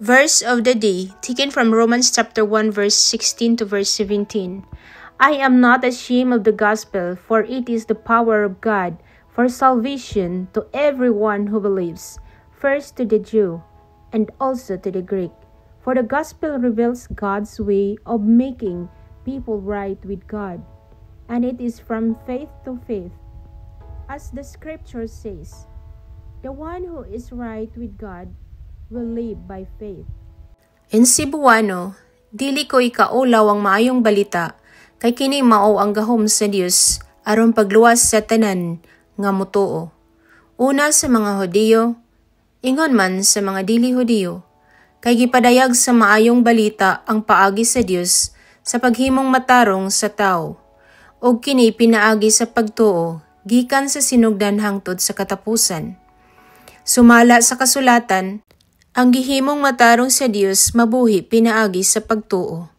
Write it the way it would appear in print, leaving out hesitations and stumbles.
Verse of the day, taken from Romans chapter 1 verse 16 to verse 17. I am not ashamed of the gospel, for it is the power of God for salvation to everyone who believes, first to the Jew, and also to the Greek. For the gospel reveals God's way of making people right with God, and it is from faith to faith. As the scripture says, the one who is right with God will live by faith. In Cebuano, dili ko ikaulaw ang maayong balita, kay kini mao ang gahom sa Dios aron pagluwas sa tanan nga mutuo. Una sa mga Hudiyo, ingon man sa mga dili Hudiyo, kay gipadayag sa maayong balita ang paagi sa Dios sa paghimong matarong sa tao, ug kini pinaagi sa pagtuo gikan sa sinugdan hangtod sa katapusan. Sumala sa kasulatan, ang gihimong matarong sa Dios mabuhi pinaagi sa pagtuo.